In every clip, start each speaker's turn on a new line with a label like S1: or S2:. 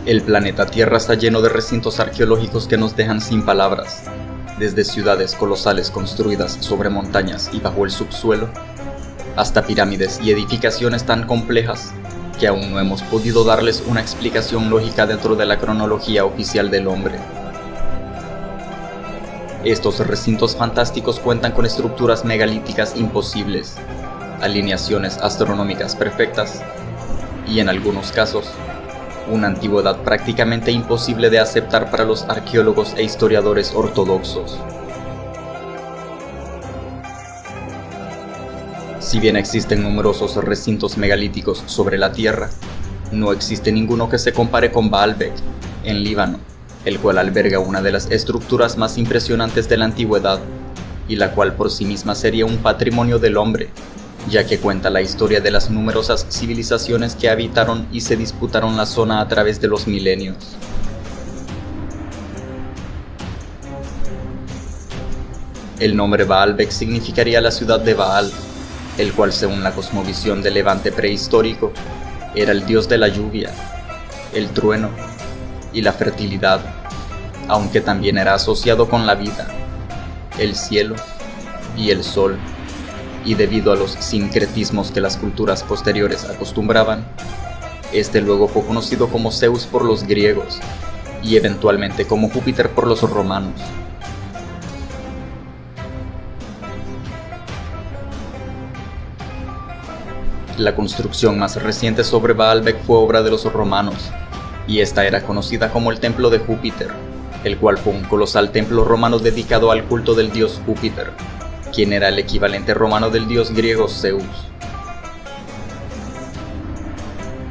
S1: El planeta Tierra está lleno de recintos arqueológicos que nos dejan sin palabras, desde ciudades colosales construidas sobre montañas y bajo el subsuelo, hasta pirámides y edificaciones tan complejas que aún no hemos podido darles una explicación lógica dentro de la cronología oficial del hombre. Estos recintos fantásticos cuentan con estructuras megalíticas imposibles, alineaciones astronómicas perfectas y, en algunos casos, una antigüedad prácticamente imposible de aceptar para los arqueólogos e historiadores ortodoxos. Si bien existen numerosos recintos megalíticos sobre la Tierra, no existe ninguno que se compare con Baalbek, en Líbano, el cual alberga una de las estructuras más impresionantes de la antigüedad, y la cual por sí misma sería un patrimonio del hombre, ya que cuenta la historia de las numerosas civilizaciones que habitaron y se disputaron la zona a través de los milenios. El nombre Baalbek significaría la ciudad de Baal, el cual, según la cosmovisión del Levante prehistórico, era el dios de la lluvia, el trueno y la fertilidad, aunque también era asociado con la vida, el cielo y el sol. Y debido a los sincretismos que las culturas posteriores acostumbraban, este luego fue conocido como Zeus por los griegos y eventualmente como Júpiter por los romanos. La construcción más reciente sobre Baalbek fue obra de los romanos, y esta era conocida como el Templo de Júpiter, el cual fue un colosal templo romano dedicado al culto del dios Júpiter, quien era el equivalente romano del dios griego Zeus.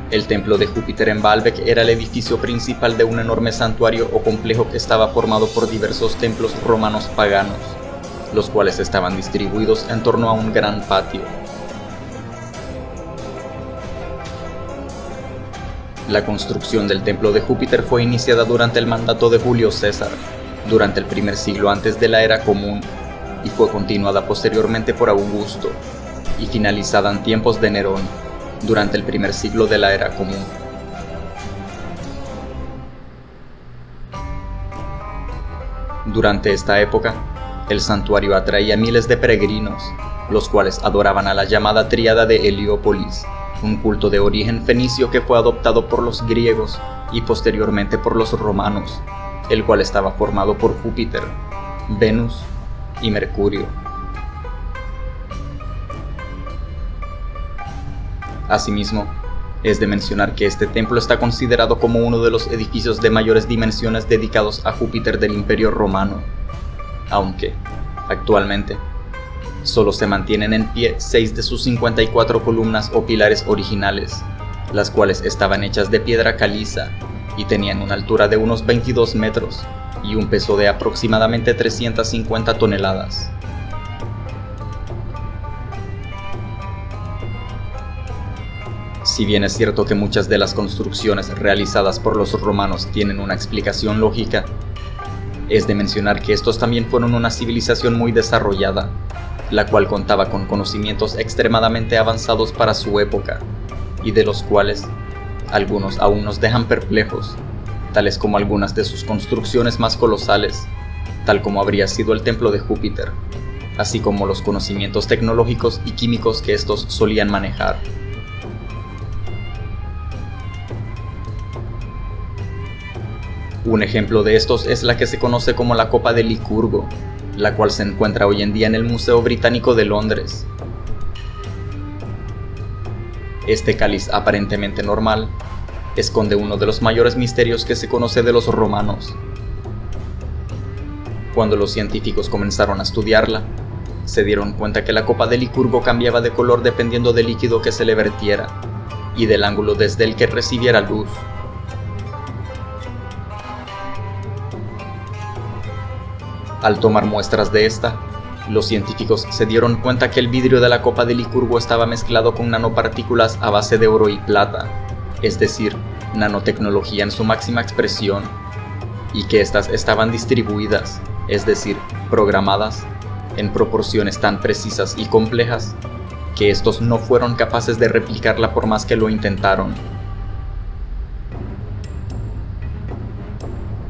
S1: El templo de Júpiter en Baalbek era el edificio principal de un enorme santuario o complejo que estaba formado por diversos templos romanos paganos, los cuales estaban distribuidos en torno a un gran patio. La construcción del templo de Júpiter fue iniciada durante el mandato de Julio César, durante el primer siglo antes de la era común, y fue continuada posteriormente por Augusto, y finalizada en tiempos de Nerón, durante el primer siglo de la era común. Durante esta época, el santuario atraía miles de peregrinos, los cuales adoraban a la llamada tríada de Heliópolis, un culto de origen fenicio que fue adoptado por los griegos y posteriormente por los romanos, el cual estaba formado por Júpiter, Venus y Mercurio. Asimismo, es de mencionar que este templo está considerado como uno de los edificios de mayores dimensiones dedicados a Júpiter del Imperio Romano, aunque, actualmente, solo se mantienen en pie 6 de sus 54 columnas o pilares originales, las cuales estaban hechas de piedra caliza y tenían una altura de unos 22 metros y un peso de aproximadamente 350 toneladas. Si bien es cierto que muchas de las construcciones realizadas por los romanos tienen una explicación lógica, es de mencionar que estos también fueron una civilización muy desarrollada, la cual contaba con conocimientos extremadamente avanzados para su época, y de los cuales algunos aún nos dejan perplejos, tales como algunas de sus construcciones más colosales, tal como habría sido el templo de Júpiter, así como los conocimientos tecnológicos y químicos que estos solían manejar. Un ejemplo de estos es la que se conoce como la Copa de Licurgo, la cual se encuentra hoy en día en el Museo Británico de Londres. Este cáliz aparentemente normal esconde uno de los mayores misterios que se conoce de los romanos. Cuando los científicos comenzaron a estudiarla, se dieron cuenta que la copa de Licurgo cambiaba de color dependiendo del líquido que se le vertiera y del ángulo desde el que recibiera luz. Al tomar muestras de esta, los científicos se dieron cuenta que el vidrio de la copa de Licurgo estaba mezclado con nanopartículas a base de oro y plata, es decir, nanotecnología en su máxima expresión, y que éstas estaban distribuidas, es decir, programadas, en proporciones tan precisas y complejas, que estos no fueron capaces de replicarla por más que lo intentaron.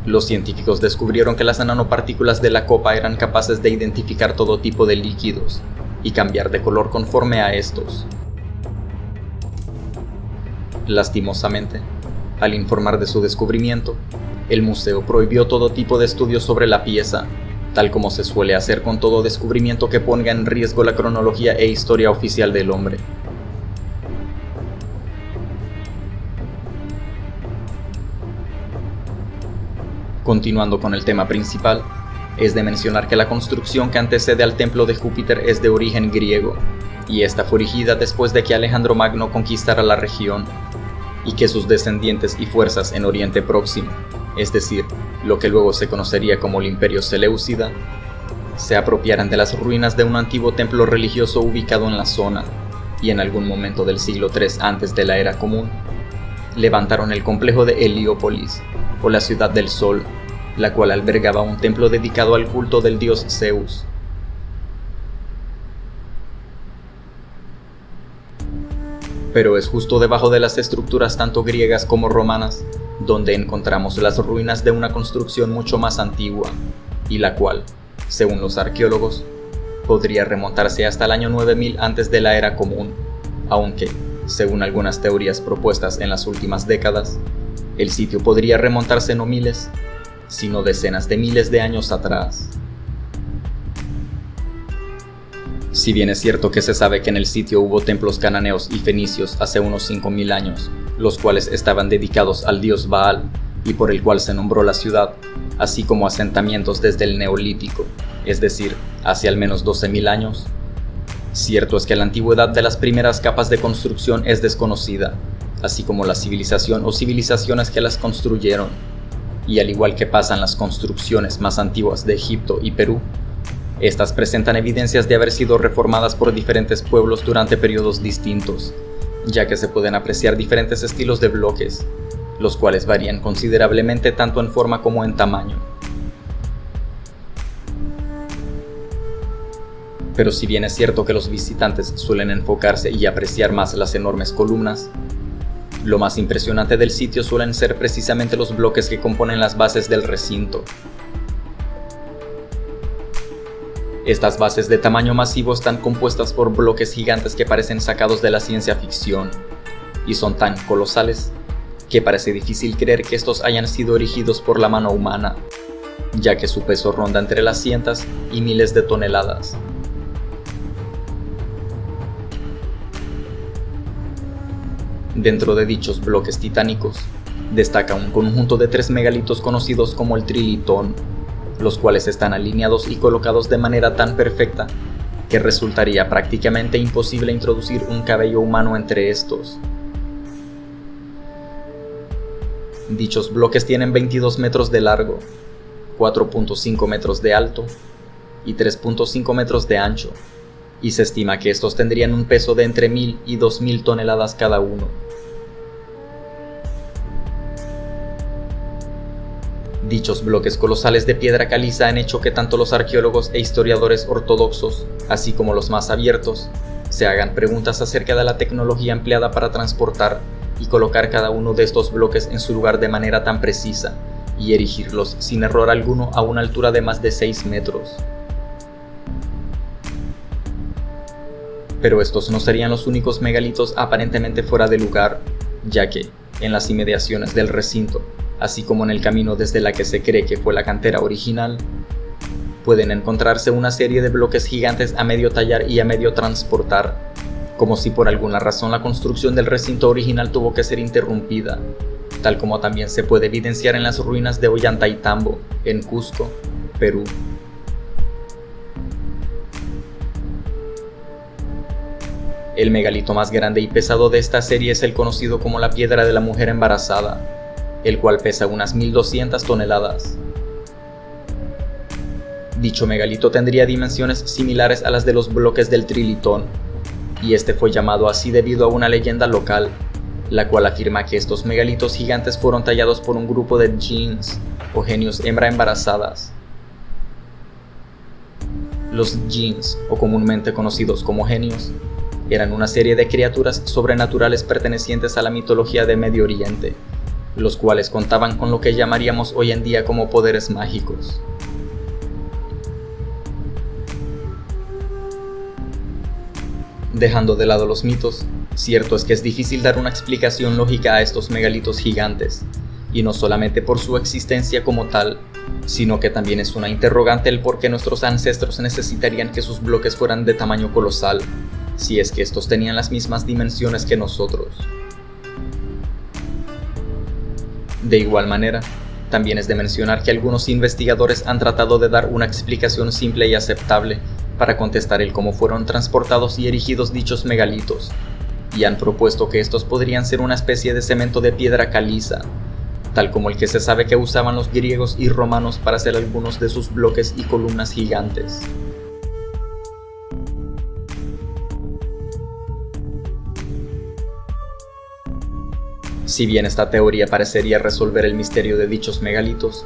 S1: Los científicos descubrieron que las nanopartículas de la copa eran capaces de identificar todo tipo de líquidos y cambiar de color conforme a estos. Lastimosamente, al informar de su descubrimiento, el museo prohibió todo tipo de estudios sobre la pieza, tal como se suele hacer con todo descubrimiento que ponga en riesgo la cronología e historia oficial del hombre. Continuando con el tema principal, es de mencionar que la construcción que antecede al templo de Júpiter es de origen griego, y esta fue erigida después de que Alejandro Magno conquistara la región, y que sus descendientes y fuerzas en Oriente Próximo, es decir, lo que luego se conocería como el Imperio Seleucida, se apropiaran de las ruinas de un antiguo templo religioso ubicado en la zona, y en algún momento del siglo III antes de la Era Común, levantaron el complejo de Heliópolis, o la Ciudad del Sol, la cual albergaba un templo dedicado al culto del dios Zeus. Pero es justo debajo de las estructuras tanto griegas como romanas, donde encontramos las ruinas de una construcción mucho más antigua, y la cual, según los arqueólogos, podría remontarse hasta el año 9000 antes de la Era Común, aunque, según algunas teorías propuestas en las últimas décadas, el sitio podría remontarse no miles, sino decenas de miles de años atrás. Si bien es cierto que se sabe que en el sitio hubo templos cananeos y fenicios hace unos 5000 años, los cuales estaban dedicados al dios Baal y por el cual se nombró la ciudad, así como asentamientos desde el Neolítico, es decir, hace al menos 12.000 años, cierto es que la antigüedad de las primeras capas de construcción es desconocida, así como la civilización o civilizaciones que las construyeron, y al igual que pasan las construcciones más antiguas de Egipto y Perú, estas presentan evidencias de haber sido reformadas por diferentes pueblos durante periodos distintos, ya que se pueden apreciar diferentes estilos de bloques, los cuales varían considerablemente tanto en forma como en tamaño. Pero si bien es cierto que los visitantes suelen enfocarse y apreciar más las enormes columnas, lo más impresionante del sitio suelen ser precisamente los bloques que componen las bases del recinto. Estas bases de tamaño masivo están compuestas por bloques gigantes que parecen sacados de la ciencia ficción, y son tan colosales que parece difícil creer que estos hayan sido erigidos por la mano humana, ya que su peso ronda entre las cientos y miles de toneladas. Dentro de dichos bloques titánicos, destaca un conjunto de 3 megalitos conocidos como el Trilitón, los cuales están alineados y colocados de manera tan perfecta que resultaría prácticamente imposible introducir un cabello humano entre estos. Dichos bloques tienen 22 metros de largo, 4.5 metros de alto y 3.5 metros de ancho, y se estima que estos tendrían un peso de entre 1000 y 2000 toneladas cada uno. Dichos bloques colosales de piedra caliza han hecho que tanto los arqueólogos e historiadores ortodoxos, así como los más abiertos, se hagan preguntas acerca de la tecnología empleada para transportar y colocar cada uno de estos bloques en su lugar de manera tan precisa y erigirlos sin error alguno a una altura de más de 6 metros. Pero estos no serían los únicos megalitos aparentemente fuera de lugar, ya que, en las inmediaciones del recinto, así como en el camino desde la que se cree que fue la cantera original, pueden encontrarse una serie de bloques gigantes a medio tallar y a medio transportar, como si por alguna razón la construcción del recinto original tuvo que ser interrumpida, tal como también se puede evidenciar en las ruinas de Ollantaytambo, en Cusco, Perú. El megalito más grande y pesado de esta serie es el conocido como la Piedra de la Mujer Embarazada, el cual pesa unas 1200 toneladas. Dicho megalito tendría dimensiones similares a las de los bloques del Trilitón, y este fue llamado así debido a una leyenda local, la cual afirma que estos megalitos gigantes fueron tallados por un grupo de djinns, o genios hembra embarazadas. Los djinns, o comúnmente conocidos como genios, eran una serie de criaturas sobrenaturales pertenecientes a la mitología de Medio Oriente, los cuales contaban con lo que llamaríamos hoy en día como poderes mágicos. Dejando de lado los mitos, cierto es que es difícil dar una explicación lógica a estos megalitos gigantes, y no solamente por su existencia como tal, sino que también es una interrogante el por qué nuestros ancestros necesitarían que sus bloques fueran de tamaño colosal, si es que estos tenían las mismas dimensiones que nosotros. De igual manera, también es de mencionar que algunos investigadores han tratado de dar una explicación simple y aceptable para contestar el cómo fueron transportados y erigidos dichos megalitos, y han propuesto que estos podrían ser una especie de cemento de piedra caliza, tal como el que se sabe que usaban los griegos y romanos para hacer algunos de sus bloques y columnas gigantes. Si bien esta teoría parecería resolver el misterio de dichos megalitos,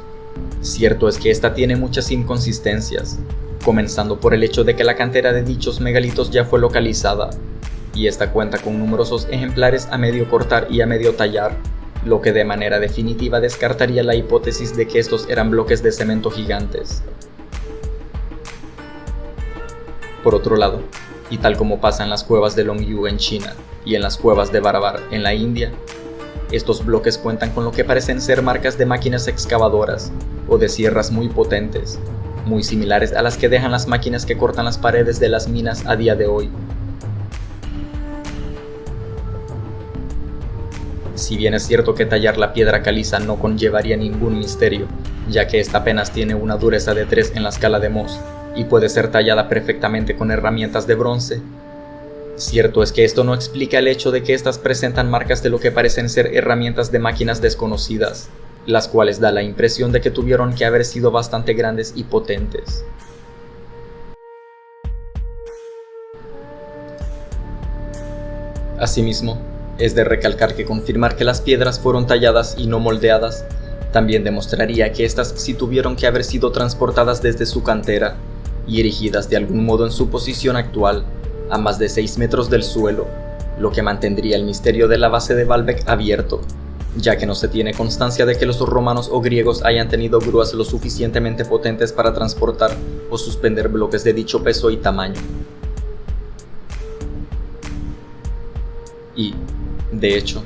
S1: cierto es que esta tiene muchas inconsistencias, comenzando por el hecho de que la cantera de dichos megalitos ya fue localizada, y esta cuenta con numerosos ejemplares a medio cortar y a medio tallar, lo que de manera definitiva descartaría la hipótesis de que estos eran bloques de cemento gigantes. Por otro lado, y tal como pasa en las cuevas de Longyu en China y en las cuevas de Barabar en la India, estos bloques cuentan con lo que parecen ser marcas de máquinas excavadoras o de sierras muy potentes, muy similares a las que dejan las máquinas que cortan las paredes de las minas a día de hoy. Si bien es cierto que tallar la piedra caliza no conllevaría ningún misterio, ya que esta apenas tiene una dureza de 3 en la escala de Mohs y puede ser tallada perfectamente con herramientas de bronce, cierto es que esto no explica el hecho de que estas presentan marcas de lo que parecen ser herramientas de máquinas desconocidas, las cuales da la impresión de que tuvieron que haber sido bastante grandes y potentes. Asimismo, es de recalcar que confirmar que las piedras fueron talladas y no moldeadas también demostraría que estas sí tuvieron que haber sido transportadas desde su cantera y erigidas de algún modo en su posición actual, a más de 6 metros del suelo, lo que mantendría el misterio de la base de Baalbek abierto, ya que no se tiene constancia de que los romanos o griegos hayan tenido grúas lo suficientemente potentes para transportar o suspender bloques de dicho peso y tamaño. Y, de hecho,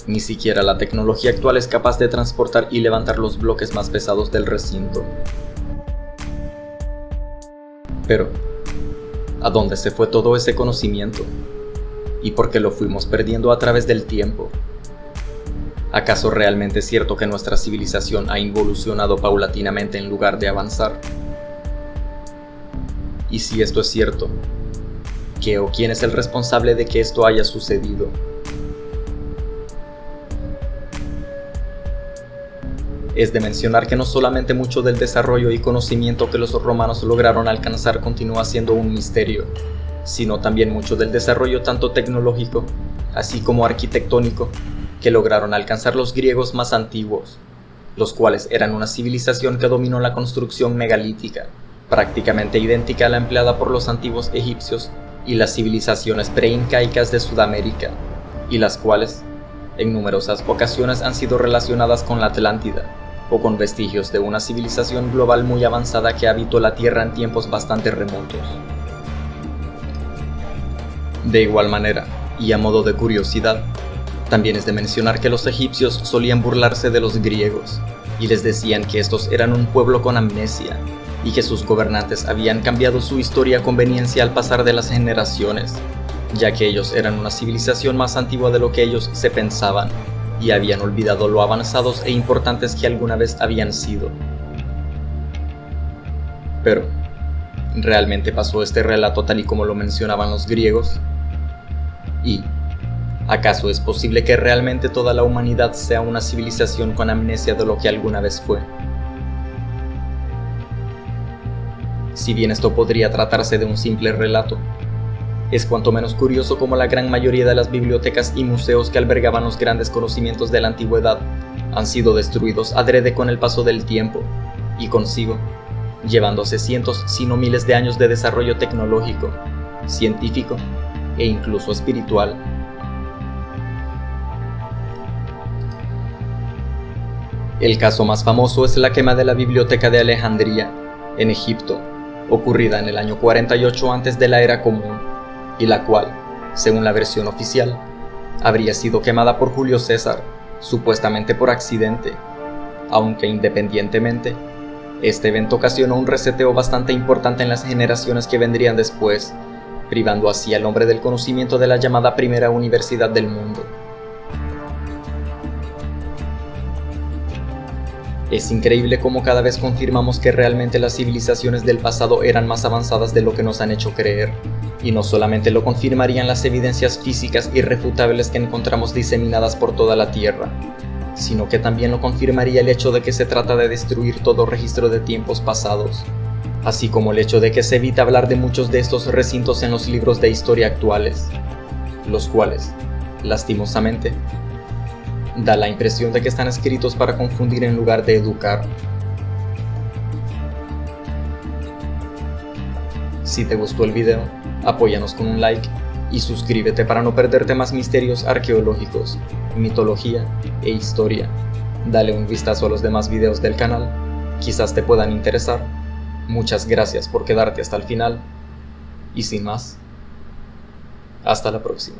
S1: ni siquiera la tecnología actual es capaz de transportar y levantar los bloques más pesados del recinto. Pero, ¿a dónde se fue todo ese conocimiento? ¿Y por qué lo fuimos perdiendo a través del tiempo? ¿Acaso realmente es cierto que nuestra civilización ha involucionado paulatinamente en lugar de avanzar? Y si esto es cierto, ¿qué o quién es el responsable de que esto haya sucedido? Es de mencionar que no solamente mucho del desarrollo y conocimiento que los romanos lograron alcanzar continúa siendo un misterio, sino también mucho del desarrollo tanto tecnológico, así como arquitectónico, que lograron alcanzar los griegos más antiguos, los cuales eran una civilización que dominó la construcción megalítica, prácticamente idéntica a la empleada por los antiguos egipcios y las civilizaciones preincaicas de Sudamérica, y las cuales, en numerosas ocasiones han sido relacionadas con la Atlántida, o con vestigios de una civilización global muy avanzada que habitó la Tierra en tiempos bastante remotos. De igual manera, y a modo de curiosidad, también es de mencionar que los egipcios solían burlarse de los griegos, y les decían que estos eran un pueblo con amnesia, y que sus gobernantes habían cambiado su historia a conveniencia al pasar de las generaciones, ya que ellos eran una civilización más antigua de lo que ellos se pensaban, y habían olvidado lo avanzados e importantes que alguna vez habían sido. Pero, ¿realmente pasó este relato tal y como lo mencionaban los griegos? ¿Y acaso es posible que realmente toda la humanidad sea una civilización con amnesia de lo que alguna vez fue? Si bien esto podría tratarse de un simple relato, es cuanto menos curioso como la gran mayoría de las bibliotecas y museos que albergaban los grandes conocimientos de la antigüedad han sido destruidos adrede con el paso del tiempo, y consigo, llevándose cientos si no miles de años de desarrollo tecnológico, científico e incluso espiritual. El caso más famoso es la quema de la Biblioteca de Alejandría, en Egipto, ocurrida en el año 48 antes de la Era Común, y la cual, según la versión oficial, habría sido quemada por Julio César, supuestamente por accidente, aunque independientemente, este evento ocasionó un reseteo bastante importante en las generaciones que vendrían después, privando así al hombre del conocimiento de la llamada primera universidad del mundo. Es increíble cómo cada vez confirmamos que realmente las civilizaciones del pasado eran más avanzadas de lo que nos han hecho creer, y no solamente lo confirmarían las evidencias físicas irrefutables que encontramos diseminadas por toda la Tierra, sino que también lo confirmaría el hecho de que se trata de destruir todo registro de tiempos pasados, así como el hecho de que se evita hablar de muchos de estos recintos en los libros de historia actuales, los cuales, lastimosamente, da la impresión de que están escritos para confundir en lugar de educar. Si te gustó el video, apóyanos con un like y suscríbete para no perderte más misterios arqueológicos, mitología e historia. Dale un vistazo a los demás videos del canal, quizás te puedan interesar. Muchas gracias por quedarte hasta el final y sin más, hasta la próxima.